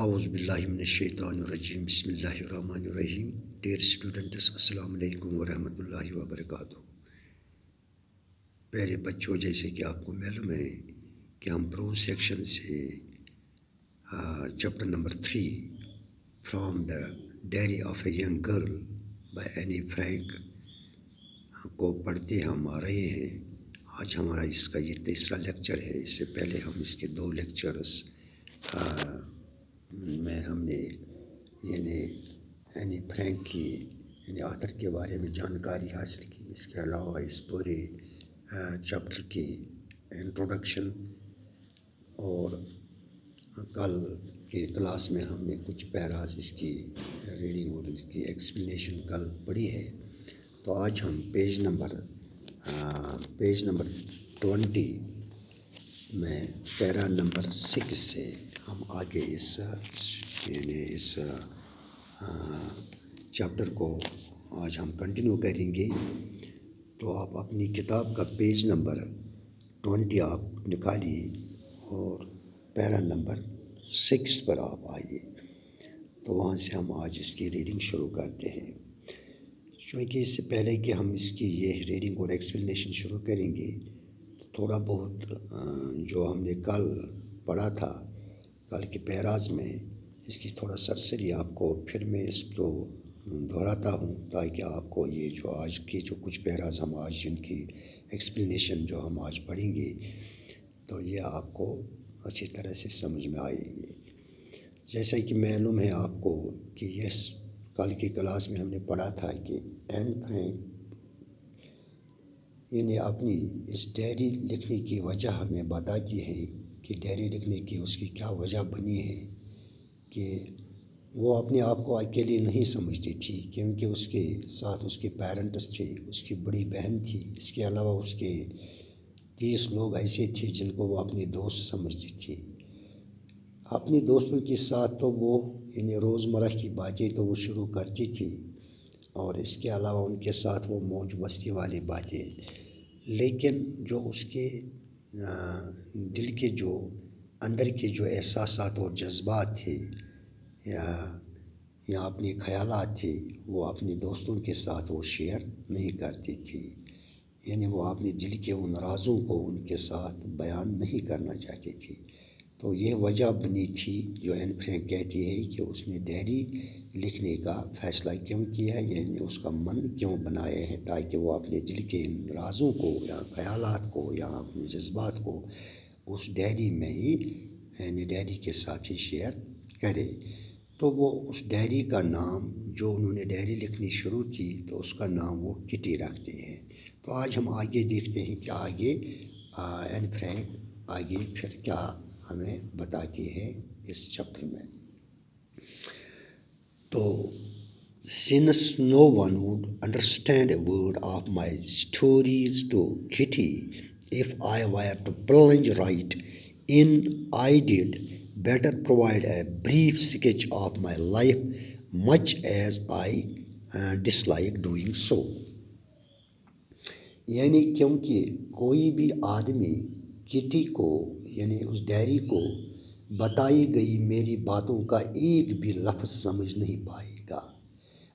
اعوذ باللہ من الشیطان الرجیم بسم اللہ الرحمن الرحیم. ڈیئر اسٹوڈنٹس، السلام علیکم ورحمۃ اللہ وبرکاتہ. پیارے بچوں، جیسے کہ آپ کو معلوم ہے کہ ہم پرو سیکشن سے chapter number 3 from the diary of a young girl by Anne Frank کو پڑھتے ہم آ رہے ہیں. آج ہمارا اس کا یہ تیسرا لیکچر ہے. اس سے پہلے ہم اس کے 2 لیکچرز میں ہم نے اینی فرینک کی آتھر کے بارے میں جانکاری حاصل کی. اس کے علاوہ اس پورے چیپٹر کی انٹروڈکشن، اور کل کے کلاس میں ہم نے کچھ پیراز اس کی ریڈنگ اور اس کی ایکسپلینیشن کل پڑھی ہے. تو آج ہم پیج نمبر 20 میں پیرا نمبر 6 سے ہم آگے اس چیپٹر کو آج ہم کنٹینیو کریں گے. تو آپ اپنی کتاب کا پیج نمبر 20 آپ نکالیے اور پیرا نمبر 6 پر آپ آئیے. تو وہاں سے ہم آج اس کی ریڈنگ شروع کرتے ہیں. چونکہ اس سے پہلے کہ ہم اس کی یہ ریڈنگ اور ایکسپلینیشن شروع کریں گے، تو تھوڑا بہت جو ہم نے کل پڑھا تھا، کل کے پیراز میں اس کی تھوڑا سرسری آپ کو پھر میں اس کو دہراتا ہوں، تاکہ آپ کو یہ جو آج کے جو کچھ پیراز ہم آج جن کی ایکسپلینیشن جو ہم آج پڑھیں گے، تو یہ آپ کو اچھی طرح سے سمجھ میں آئے گی. جیسا کہ معلوم ہے آپ کو کہ یہ کل کی کلاس میں ہم نے پڑھا تھا کہ این فرینک اپنی اس ڈائری لکھنے کی وجہ ہمیں بتاتی ہے کہ ڈائری لکھنے کی اس کی کیا وجہ بنی ہے. کہ وہ اپنے آپ کو اکیلی نہیں سمجھتی تھی، کیونکہ اس کے ساتھ اس کے پیرنٹس تھے، اس کی بڑی بہن تھی. اس کے علاوہ اس کے 30 لوگ ایسے تھے جن کو وہ اپنے دوست سمجھتی تھی. اپنے دوستوں کے ساتھ تو وہ روزمرہ کی باتیں تو وہ شروع کرتی تھی، اور اس کے علاوہ ان کے ساتھ وہ موج مستی والی باتیں. لیکن جو اس کے دل کے جو اندر کے جو احساسات اور جذبات تھے یا اپنے خیالات تھے، وہ اپنے دوستوں کے ساتھ وہ شیئر نہیں کرتی تھی. وہ اپنے دل کے ان رازوں کو ان کے ساتھ بیان نہیں کرنا چاہتی تھی. تو یہ وجہ بنی تھی جو این فرینک کہتی ہے کہ اس نے ڈائری لکھنے کا فیصلہ کیوں کیا، اس کا من کیوں بنایا ہے، تاکہ وہ اپنے دل کے ان رازوں کو یا خیالات کو یا اپنے جذبات کو اس ڈائری میں ہی ڈائری کے ساتھ ہی شیئر کرے. تو وہ اس ڈائری کا نام، جو انہوں نے ڈائری لکھنی شروع کی، تو اس کا نام وہ کٹی رکھتے ہیں. تو آج ہم آگے دیکھتے ہیں کہ آگے این فرینک آگے پھر کیا ہمیں بتاتی ہے اس چیپٹر میں. تو since no one would understand a word of my stories to Kitty if I were to plunge right in, I did better provide a brief sketch of my life, much as I dislike doing so. کیونکہ کوئی بھی آدمی کٹی کو اس diary کو بتائی گئی میری باتوں کا ایک بھی لفظ سمجھ نہیں پائے گا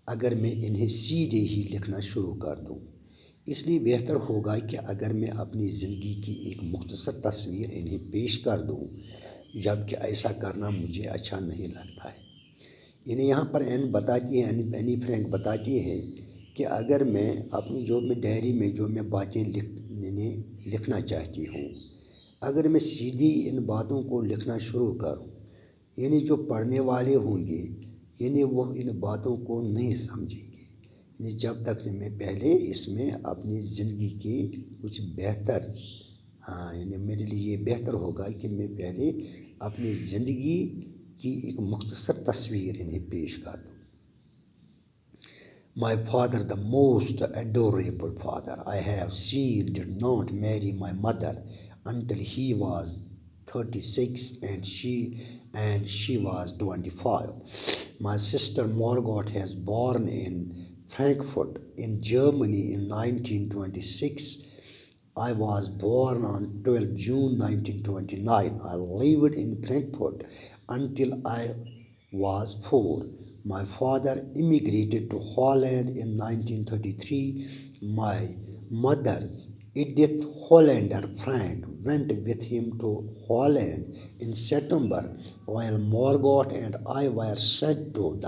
اگر میں انہیں سیدھے ہی لکھنا شروع کر دوں. اس لیے بہتر ہوگا کہ اگر میں اپنی زندگی کی ایک مختصر تصویر انہیں پیش کر دوں، جبکہ ایسا کرنا مجھے اچھا نہیں لگتا ہے. یہاں پر اینی فرینک بتاتی ہے کہ اگر میں اپنی میں ڈائری میں جو میں باتیں لکھنا چاہتی ہوں، اگر میں سیدھی ان باتوں کو لکھنا شروع کروں، جو پڑھنے والے ہوں گے وہ ان باتوں کو نہیں سمجھیں گے. جب تک میں پہلے اس میں اپنی زندگی کی کچھ بہتر میرے لیے یہ بہتر ہوگا کہ میں پہلے اپنی زندگی کی ایک مختصر تصویر انہیں پیش کر دوں. My father, the most adorable father I have seen, did not marry my mother until he was 36 and she was 25. My sister Margot has born in Frankfurt in Germany in 1926. I was born on 12 June 1929. I lived in Frankfurt until I was 4. My father immigrated to Holland in 1933. My mother, Edith Hollander Frank, went with him to Holland in September, while Margot and I were sent to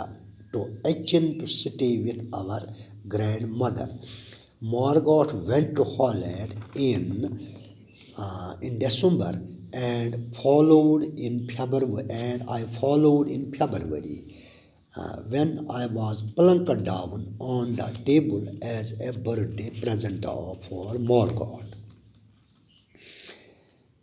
Aachen to stay with our grandmother. Margot went to Holland in December and I followed in February, when I was plunked down on the table as a birthday present for Margot.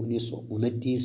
1929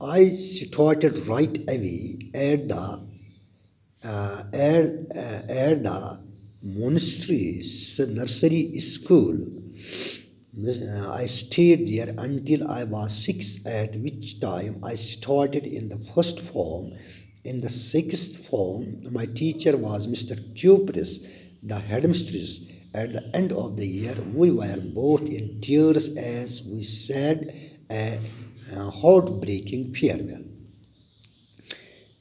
I started right away at the monastery's nursery school. I stayed there until I was 6, at which time I started in the first form. In the sixth form, my teacher was Mr. Cupris, the headmistress. At the end of the year, we were both in tears as we said a heartbreaking farewell.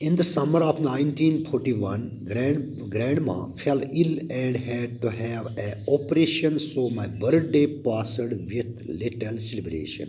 In the summer of 1941, grandma fell ill and had to have an operation, so my birthday passed with little celebration.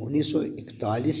1941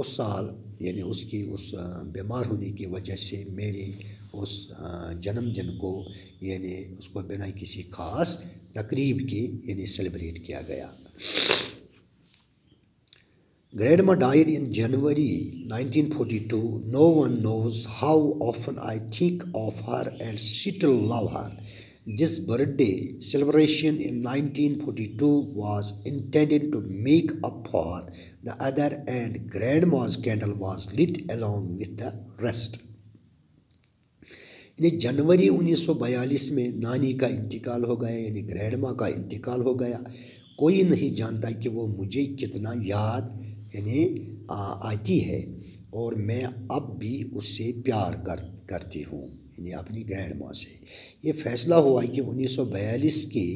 اس سال یعنی اس کی اس بیمار ہونے کی وجہ سے میری اس جنم دن کو یعنی اس کو بنا کسی خاص تقریب کے یعنی سیلیبریٹ کیا گیا۔ Grandma died in January 1942. No one knows how often I think of her and still love her. This birthday celebration in 1942 was intended to make up for the other, and Grandma's candle was lit along with the rest. یعنی جنوری 1942 میں نانی کا انتقال ہو گیا، یعنی grand ماں کا انتقال ہو گیا۔ کوئی نہیں جانتا کہ وہ مجھے کتنا یاد یعنی آتی ہے، اور میں اب بھی اس سے پیار کرتی ہوں، یعنی اپنی گرینڈ ماں سے۔ یہ فیصلہ ہوا کہ 1942 کے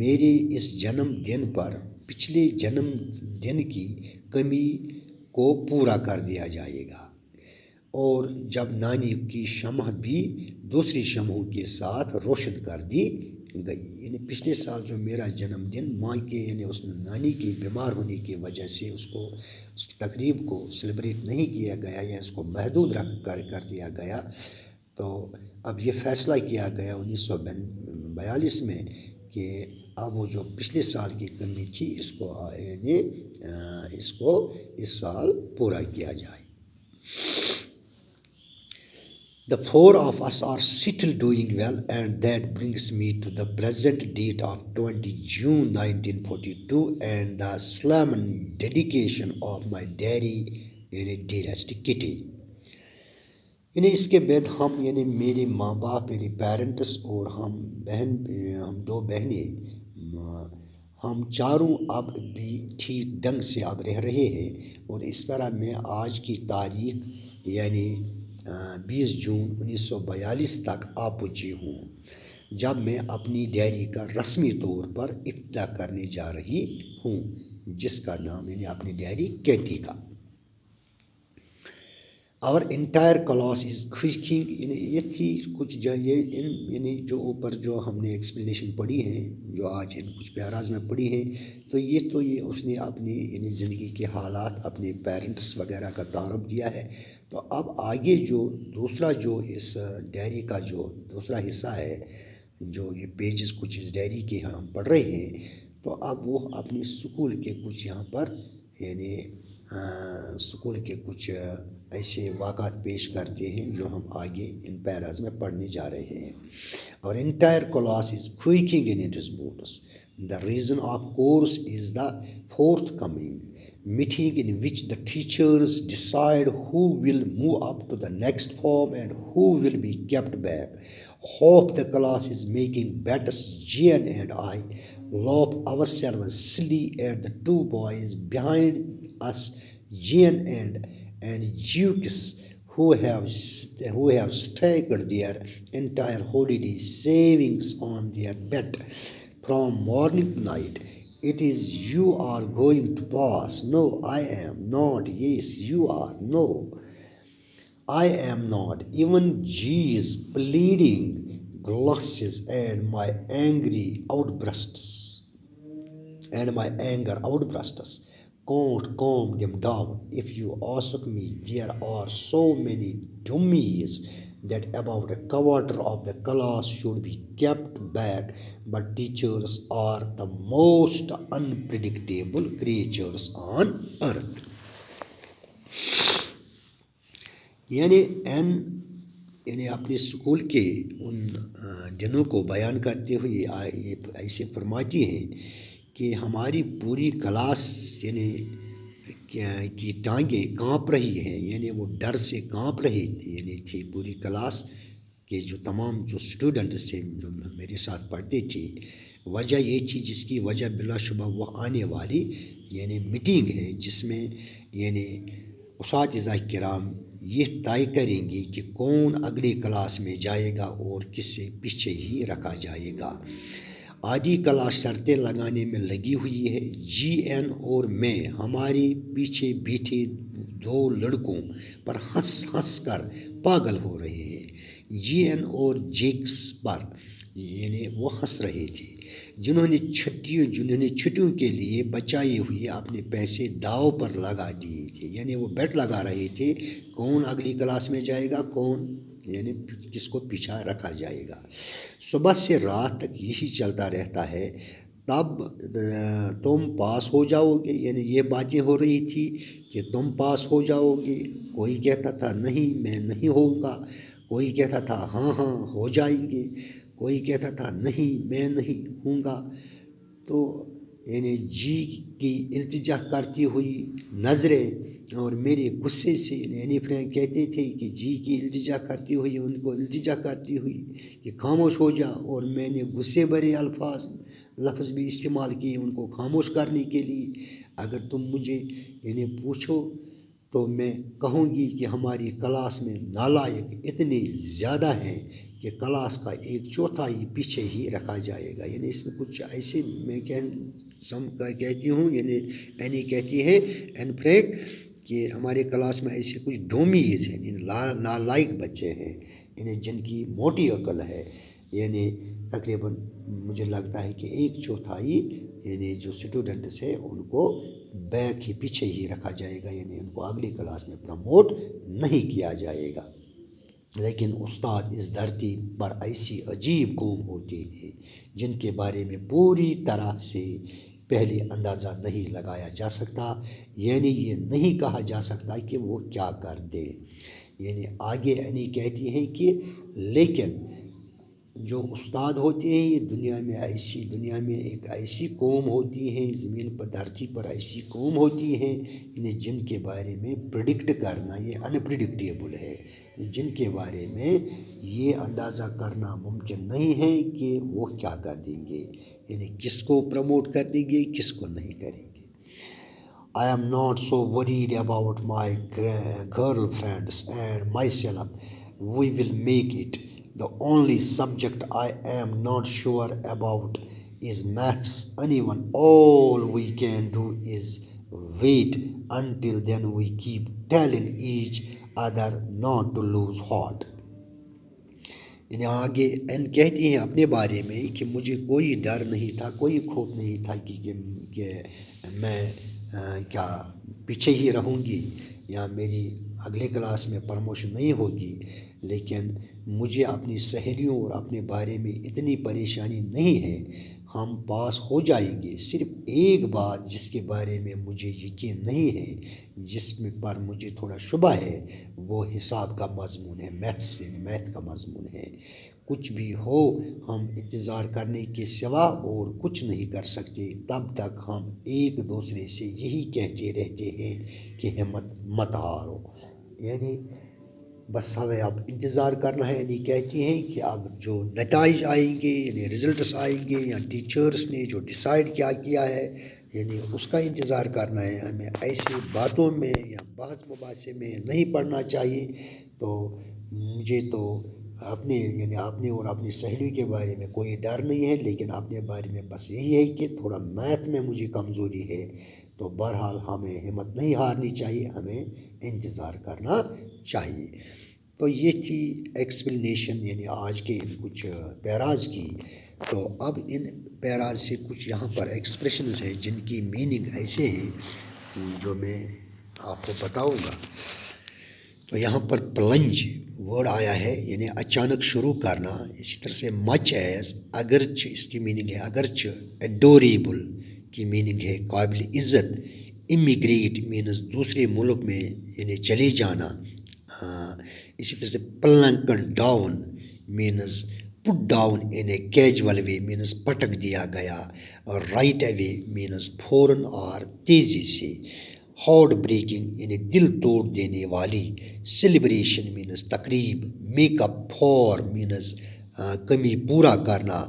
میرے اس جنم دن پر پچھلے جنم دن کی کمی کو پورا کر دیا جائے گا، اور جب نانی کی شمع بھی دوسری شمعوں کے ساتھ روشن کر دی گئی۔ یعنی پچھلے سال جو میرا جنم دن ماں کے یعنی اس نانی کے بیمار ہونے کی وجہ سے اس کی تقریب کو سیلیبریٹ نہیں کیا گیا یا اس کو محدود رکھ کر دیا گیا، تو اب یہ فیصلہ کیا گیا 1942 میں کہ اب وہ جو پچھلے سال کی کمی تھی اس کو اس سال پورا کیا جائے۔ The four of us are still doing well, and that brings me to the present date of 20 June 1942 and the solemn dedication of my dearest Kitty. یعنی اس کے بعد ہم یعنی میرے ماں باپ میرے پیرنٹس اور ہم دو بہنیں ہم چاروں اب بھی ٹھیک ڈھنگ سے اب رہ رہے ہیں، اور اس طرح میں آج کی تاریخ یعنی 20 جون 1942 تک آ پہنچی ہوں، جب میں اپنی ڈائری کا رسمی طور پر ابتدا کرنے جا رہی ہوں، جس کا نام یعنی اپنی ڈائری کیٹی کا۔ Our entire class is quaking. یہ تھی کچھ یعنی جو اوپر جو ہم نے ایکسپلینیشن پڑھی ہیں، جو آج ان کچھ پیراز میں پڑھی ہیں، تو یہ اس نے اپنی یعنی زندگی کے حالات اپنے پیرنٹس وغیرہ کا تعارف دیا ہے۔ تو اب آگے جو دوسرا جو اس ڈائری کا جو دوسرا حصہ ہے، جو یہ پیجز کچھ اس ڈائری کے ہم پڑھ رہے ہیں، تو اب وہ اپنے اسکول کے کچھ یہاں پر یعنی اسکول کے کچھ ایسے واقعات پیش کرتے ہیں جو ہم آگے ان پیراز میں پڑھنے جا رہے ہیں۔ Our entire class is quaking in its boots. The reason of course is the forthcoming meeting in which the teachers decide who will move up to the next form and who will be kept back. Hope the class is making bets. Jean and I laugh ourselves silly at the two boys behind us, Jean and Jukes, who have staked their entire holiday savings on their bet from morning to night. It is you are going to pass. No, I am not. Yes, you are. No, I am not. Even G's pleading glasses and my anger outbursts can't calm them down. If you ask me, there are so many dummies that about a quarter of the class should be kept back, but teachers are the most unpredictable creatures on earth. یعنی اپنے school کے ان دنوں کو بیان کرتے ہوئے یہ ایسے فرماتی ہیں کہ ہماری پوری کلاس یعنی کی ٹانگیں کانپ رہی ہیں، یعنی وہ ڈر سے کانپ رہی تھی، یعنی تھی پوری کلاس کے جو تمام جو اسٹوڈنٹس تھے جو میرے ساتھ پڑھتے تھے۔ وجہ یہ تھی جس کی وجہ بلا شبہ وہ آنے والی یعنی میٹنگ ہے، جس میں یعنی اساتذہ کرام یہ طے کریں گے کہ کون اگلی کلاس میں جائے گا اور کس سے پیچھے ہی رکھا جائے گا۔ آدھی کلاس شرطیں لگانے میں لگی ہوئی ہے۔ جی این اور میں ہمارے پیچھے بیٹھے دو لڑکوں پر ہنس کر پاگل ہو رہے ہیں۔ جی این اور جیکس پر یعنی وہ ہنس رہے تھے. جنہوں نے چھٹیوں کے لیے بچائے ہوئے اپنے پیسے داؤ پر لگا دیے تھے، یعنی وہ بیٹ لگا رہے تھے کون اگلی کلاس میں جائے گا، کون یعنی کس کو پیچھا رکھا جائے گا. صبح سے رات تک یہی چلتا رہتا ہے، تب تم پاس ہو جاؤ گے. یعنی یہ باتیں ہو رہی تھی کہ تم پاس ہو جاؤ گے. کوئی کہتا تھا نہیں میں نہیں ہوں گا، کوئی کہتا تھا ہاں ہو جائیں گے، کوئی کہتا تھا نہیں میں نہیں ہوں گا. تو یعنی جی کی التجا کرتی ہوئی نظریں اور میرے غصے سے، اینی فرینک کہتے تھے کہ جی کی التجا کرتی ہوئی ان کو التجا کرتی ہوئی کہ خاموش ہو جا، اور میں نے غصے بھرے لفظ بھی استعمال کیے ان کو خاموش کرنے کے لیے. اگر تم مجھے یعنی پوچھو تو میں کہوں گی کہ ہماری کلاس میں نالائق اتنے زیادہ ہیں کہ کلاس کا 1/4 پیچھے ہی رکھا جائے گا. یعنی اس میں کچھ ایسے میں کہتی ہوں، یعنی اینی کہتی ہے این فرینک کہ ہمارے کلاس میں ایسے کچھ ڈومیز ہیں، یعنی نالائق بچے ہیں، یعنی جن کی موٹی عقل ہے. یعنی تقریباً مجھے لگتا ہے کہ 1/4 یعنی جو اسٹوڈنٹس ہیں ان کو بیک ہی پیچھے ہی رکھا جائے گا، یعنی ان کو اگلی کلاس میں پروموٹ نہیں کیا جائے گا. لیکن استاد اس دھرتی پر ایسی عجیب قوم ہوتی ہے جن کے بارے میں پوری طرح سے پہلے اندازہ نہیں لگایا جا سکتا. یعنی یہ نہیں کہا جا سکتا کہ وہ کیا کر دے. یعنی آگے اینی کہتی ہیں کہ لیکن جو استاد ہوتے ہیں یہ دنیا میں ایک ایسی قوم ہوتی ہے، زمین پر دھرتی پر ایسی قوم ہوتی ہیں یعنی جن کے بارے میں پریڈکٹ کرنا یہ انپریڈکٹیبل ہے، جن کے بارے میں یہ اندازہ کرنا ممکن نہیں ہے کہ وہ کیا کر دیں گے، یعنی کس کو پروموٹ کر دیں گے کس کو نہیں کریں گے. I am not so worried about my girlfriends and myself. We will make it. The only subject I am not sure about is maths. Anyone, all we can do is wait until then. We keep telling each other not to lose heart. یعنی آگے کہتی ہیں اپنے بارے میں کہ مجھے کوئی ڈر نہیں تھا، کوئی خوف نہیں تھا کہ میں کیا پیچھے ہی رہوں گی یا میری اگلے کلاس میں پروموشن نہیں ہوگی. لیکن مجھے اپنی سہیلیوں اور اپنے بارے میں اتنی پریشانی نہیں ہے، ہم پاس ہو جائیں گے. صرف ایک بات جس کے بارے میں مجھے یقین نہیں ہے، جس میں پر مجھے تھوڑا شبہ ہے، وہ حساب کا مضمون ہے، میتھ کا مضمون ہے. کچھ بھی ہو ہم انتظار کرنے کے سوا اور کچھ نہیں کر سکتے. تب تک ہم ایک دوسرے سے یہی کہتے رہتے ہیں کہ ہمت مت ہارو. یعنی بس ہمیں اب انتظار کرنا ہے. یعنی کہتی ہیں کہ اب جو نتائج آئیں گے یعنی رزلٹس آئیں گے یا ٹیچرس نے جو ڈیسائیڈ کیا ہے یعنی اس کا انتظار کرنا ہے. ہمیں ایسی باتوں میں یا بحث مباحثے میں نہیں پڑھنا چاہیے. تو مجھے تو اپنے اور اپنی سہیلیوں کے بارے میں کوئی ڈر نہیں ہے، لیکن اپنے بارے میں بس یہی ہے کہ تھوڑا میتھ میں مجھے کمزوری ہے. تو بہرحال ہمیں ہمت نہیں ہارنی چاہیے، ہمیں انتظار کرنا چاہیے. تو یہ تھی ایکسپلینیشن یعنی آج کے ان کچھ پیراز کی. تو اب ان پیراز سے کچھ یہاں پر ایکسپریشنز ہیں جن کی میننگ ایسے ہیں جو میں آپ کو بتاؤں گا. تو یہاں پر پلنج ورڈ آیا ہے یعنی اچانک شروع کرنا. اسی طرح سے مچ ایز اگرچہ اس کی میننگ ہے اگرچہ. ایڈوریبل کی میننگ ہے قابل عزت. امیگریٹ مینز دوسرے ملک میں یعنی چلے جانا. اسی طرح سے plonked down means put down in a casual way means پٹک دیا گیا. اور رائٹ اوے مینز فوراً اور تیزی سے. ہارٹ بریکنگ یعنی دل توڑ دینے والی. سیلیبریشن مینز تقریب. میک اپ فار مینز کمی پورا کرنا.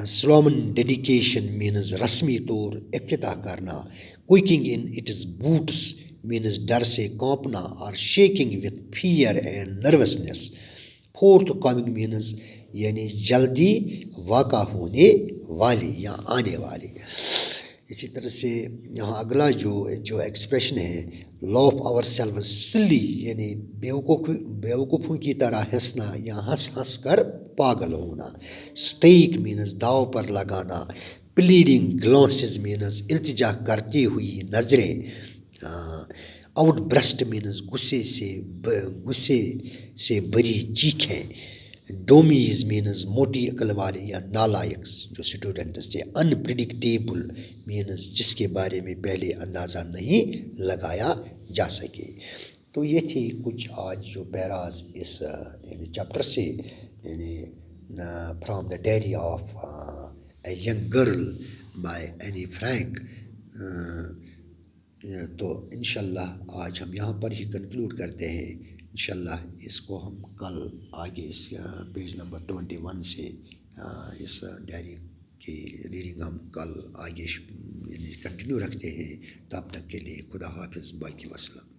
سلومن ڈیڈیکیشن مینز رسمی طور افتتاح کرنا. Quaking in its boots means ڈر سے کانپنا اور shaking with fear and nervousness. Forthcoming means یعنی جلدی واقع ہونے والی یا آنے والی. اسی طرح سے یہاں اگلا جو ایکسپریشن ہے لو آف آور سیلوز سلی یعنی بیوقوفوں کی طرح ہنسنا یا ہنس ہنس کر پاگل ہونا. اسٹیک مینز داؤ پر لگانا. پلیڈنگ گلانسز مینز التجا کرتی ہوئی نظریں. آؤٹ برسٹ مینز غصے سے بری چیخیں. ڈومیز مینز موٹی عقل والے یا نالائق جو اسٹوڈنٹس تھے. انپریڈکٹیبل مینز جس کے بارے میں پہلے اندازہ نہیں لگایا جا سکے. تو یہ تھی کچھ آج جو پیراز اس یعنی چیپٹر سے یعنی from the diary of a young girl by Anne Frank. تو انشاءاللہ آج ہم یہاں پر ہی کنکلوڈ کرتے ہیں. انشاءاللہ اس کو ہم کل آگے اس پیج نمبر 21 سے اس ڈائری کی ریڈنگ ہم کل آگے یعنی کنٹینیو رکھتے ہیں. تب تک کے لیے خدا حافظ. باقی وسلام.